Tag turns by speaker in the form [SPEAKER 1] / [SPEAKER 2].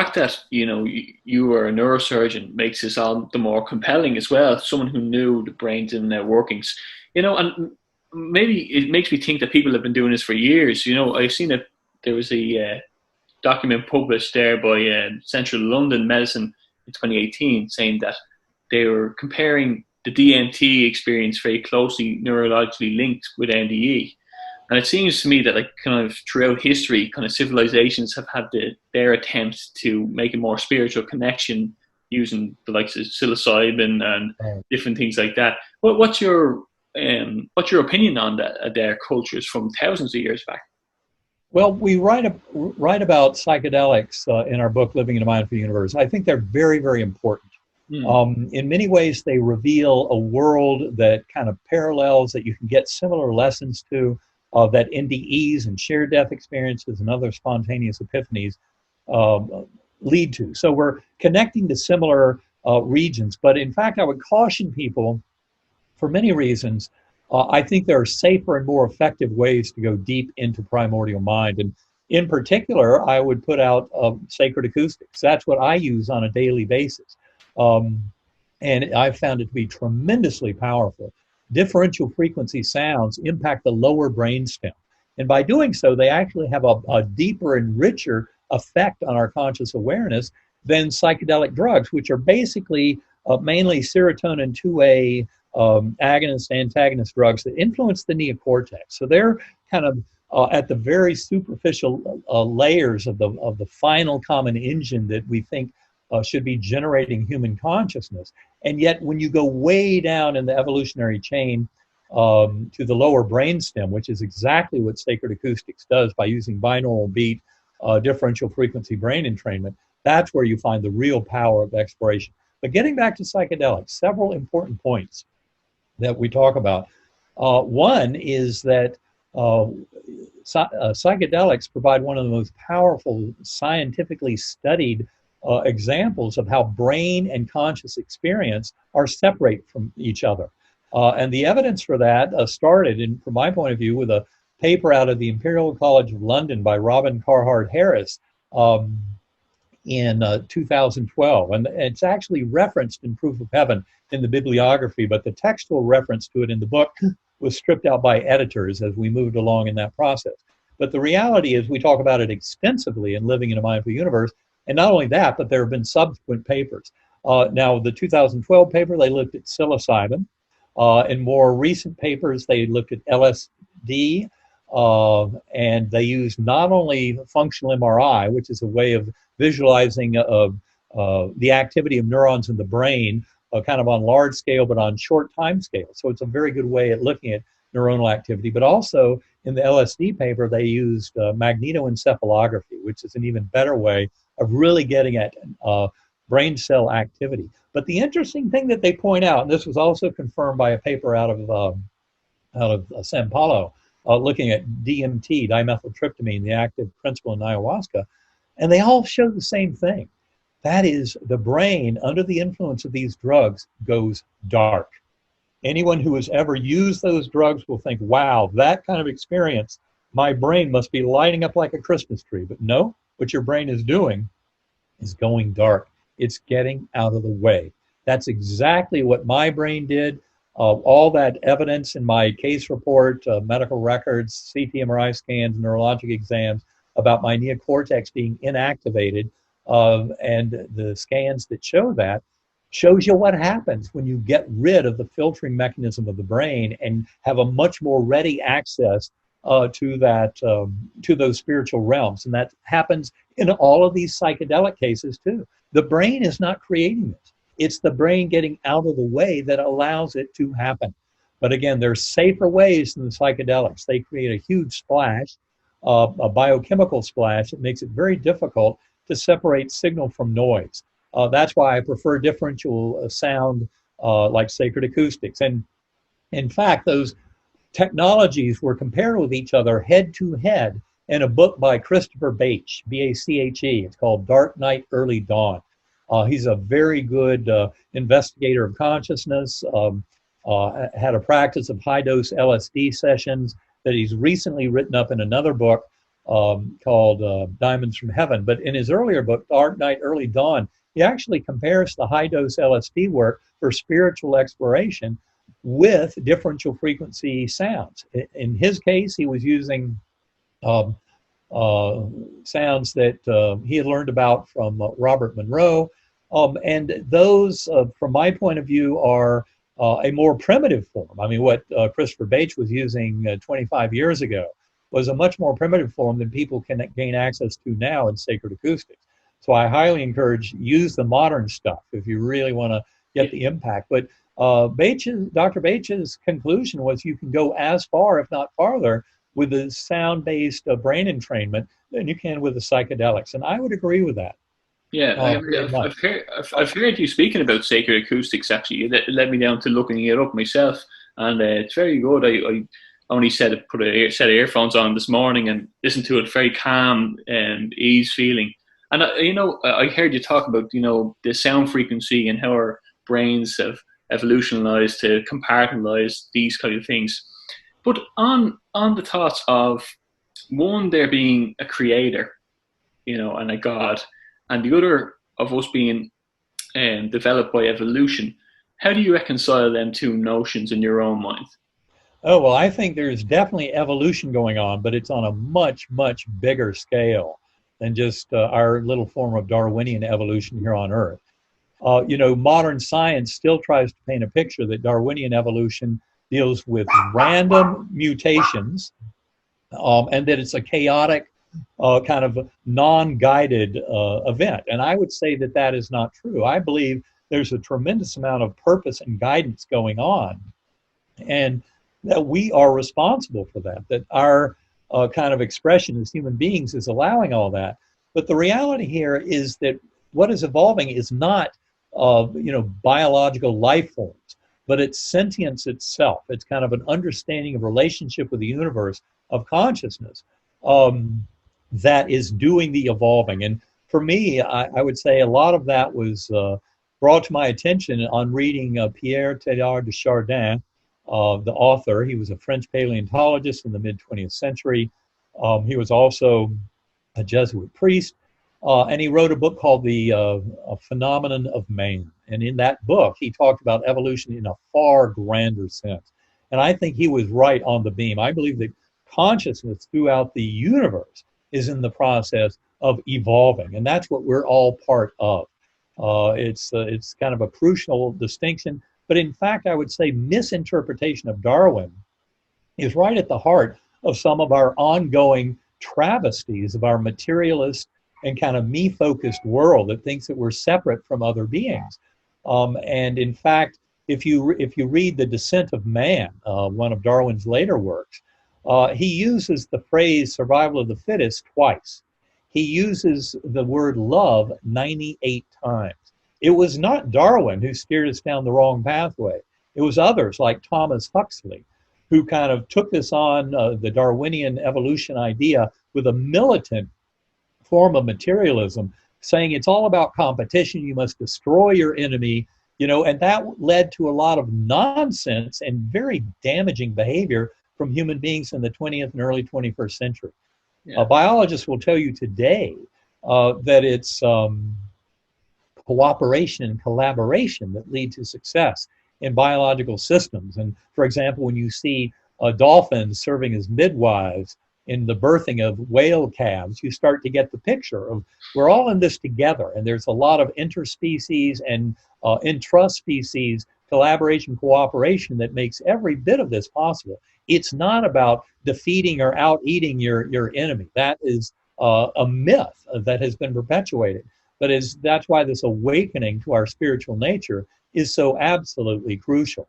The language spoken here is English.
[SPEAKER 1] fact that you are a neurosurgeon makes this all the more compelling as well. Someone who knew the brain's inner workings, and maybe it makes me think that people have been doing this for years. I've seen it. There was a document published there by Central London Medicine in 2018 saying that they were comparing the DMT experience very closely neurologically linked with NDE. And it seems to me that like kind of throughout history, kind of civilizations have had their attempts to make a more spiritual connection using the likes of psilocybin and
[SPEAKER 2] Right.
[SPEAKER 1] different things like that. What's your opinion on that? Their cultures from thousands of years back.
[SPEAKER 2] Well, we write about psychedelics in our book, Living in a Mindful Universe. I think they're very, very important.
[SPEAKER 1] Hmm.
[SPEAKER 2] In many ways, they reveal a world that kind of parallels, that you can get similar lessons to, that NDEs and shared death experiences and other spontaneous epiphanies uh, lead to. So we're connecting to similar regions. But in fact, I would caution people for many reasons. I think there are safer and more effective ways to go deep into primordial mind. And in particular, I would put out sacred acoustics. That's what I use on a daily basis. Um, and I've found it to be tremendously powerful. Differential frequency sounds impact the lower brainstem. And by doing so, they actually have a deeper and richer effect on our conscious awareness than psychedelic drugs, which are basically mainly serotonin 2A agonist, antagonist drugs that influence the neocortex. So they're kind of at the very superficial layers of the final common engine that we think should be generating human consciousness. And yet, when you go way down in the evolutionary chain to the lower brainstem, which is exactly what sacred acoustics does by using binaural beat, differential frequency brain entrainment, that's where you find the real power of exploration. But getting back to psychedelics, several important points that we talk about. One is that psychedelics provide one of the most powerful, scientifically studied examples of how brain and conscious experience are separate from each other. And the evidence for that started, from my point of view, with a paper out of the Imperial College of London by Robin Carhart Harris in 2012. And it's actually referenced in Proof of Heaven in the bibliography, but the textual reference to it in the book was stripped out by editors as we moved along in that process. But the reality is we talk about it extensively in Living in a Mindful Universe. And not only that, but there have been subsequent papers. Now, the 2012 paper, they looked at psilocybin. In more recent papers, they looked at LSD, and they used not only functional MRI, which is a way of visualizing the activity of neurons in the brain, kind of on large scale, but on short time scale. So it's a very good way at looking at neuronal activity. But also in the LSD paper, they used magnetoencephalography, which is an even better way of really getting at brain cell activity. But the interesting thing that they point out, and this was also confirmed by a paper out of Sao Paulo, looking at DMT, dimethyltryptamine, the active principle in ayahuasca, and they all show the same thing. That is, the brain, under the influence of these drugs, goes dark. Anyone who has ever used those drugs will think, wow, that kind of experience, my brain must be lighting up like a Christmas tree. But no, what your brain is doing is going dark. It's getting out of the way. That's exactly what my brain did. All that evidence in my case report, medical records, CT, MRI scans, neurologic exams about my neocortex being inactivated, and the scans that show that, shows you what happens when you get rid of the filtering mechanism of the brain and have a much more ready access to those spiritual realms. And that happens in all of these psychedelic cases too. The brain is not creating this. It's the brain getting out of the way that allows it to happen. But again, there's safer ways than the psychedelics. They create a huge splash, a biochemical splash that makes it very difficult to separate signal from noise. That's why I prefer differential sound like sacred acoustics. And in fact, those technologies were compared with each other head to head in a book by Christopher Bache, Bache. It's called Dark Night, Early Dawn. He's a very good investigator of consciousness, had a practice of high dose LSD sessions that he's recently written up in another book called Diamonds from Heaven. But in his earlier book, Dark Night, Early Dawn, he actually compares the high dose LSD work for spiritual exploration with differential frequency sounds. In his case, he was using um, sounds that he had learned about from Robert Monroe. And those, from my point of view, are a more primitive form. I mean, what Christopher Bates was using 25 years ago was a much more primitive form than people can gain access to now in sacred acoustics. So I highly encourage use the modern stuff if you really want to get the impact. But Dr. Bates' conclusion was you can go as far, if not farther, with the sound-based brain entrainment than you can with the psychedelics. And I would agree with that.
[SPEAKER 1] Yeah,
[SPEAKER 2] Very much.
[SPEAKER 1] I've heard you speaking about sacred acoustics. Actually, it led me down to looking it up myself, and it's very good. I only put a set of earphones on this morning and listened to it. Very calm and ease feeling. And I heard you talk about the sound frequency and how our brains have evolutionized to compartmentalize these kind of things. But on the thoughts of one, there being a creator, and a God, and the other of us being developed by evolution, how do you reconcile them two notions in your own mind?
[SPEAKER 2] Oh, well, I think there's definitely evolution going on, but it's on a much, much bigger scale than just our little form of Darwinian evolution here on Earth. Modern science still tries to paint a picture that Darwinian evolution deals with random mutations, and that it's a chaotic, kind of non-guided event. And I would say that that is not true. I believe there's a tremendous amount of purpose and guidance going on, and that we are responsible for that, that our kind of expression as human beings is allowing all that. But the reality here is that what is evolving is not, biological life forms, but it's sentience itself. It's kind of an understanding of relationship with the universe of consciousness that is doing the evolving. And for me, I would say a lot of that was brought to my attention on reading Pierre Teilhard de Chardin, the author. He was a French paleontologist in the mid-20th century. He was also a Jesuit priest, and he wrote a book called The Phenomenon of Man. And in that book, he talked about evolution in a far grander sense. And I think he was right on the beam. I believe that consciousness throughout the universe is in the process of evolving, and that's what we're all part of. It's kind of a crucial distinction, but in fact, I would say misinterpretation of Darwin is right at the heart of some of our ongoing travesties of our materialist and kind of me-focused world that thinks that we're separate from other beings. And in fact, if you read The Descent of Man, one of Darwin's later works, he uses the phrase survival of the fittest twice. He uses the word love 98 times. It was not Darwin who steered us down the wrong pathway. It was others like Thomas Huxley who kind of took this on, the Darwinian evolution idea, with a militant form of materialism, saying it's all about competition, you must destroy your enemy, and that led to a lot of nonsense and very damaging behavior from human beings in the 20th and early 21st century. Yeah. Biologists will tell you today that it's cooperation and collaboration that lead to success in biological systems. And for example, when you see dolphins serving as midwives in the birthing of whale calves, you start to get the picture of we're all in this together, and there's a lot of interspecies and intraspecies collaboration, cooperation that makes every bit of this possible. It's not about defeating or out-eating your enemy. That is a myth that has been perpetuated. But that's why this awakening to our spiritual nature is so absolutely crucial.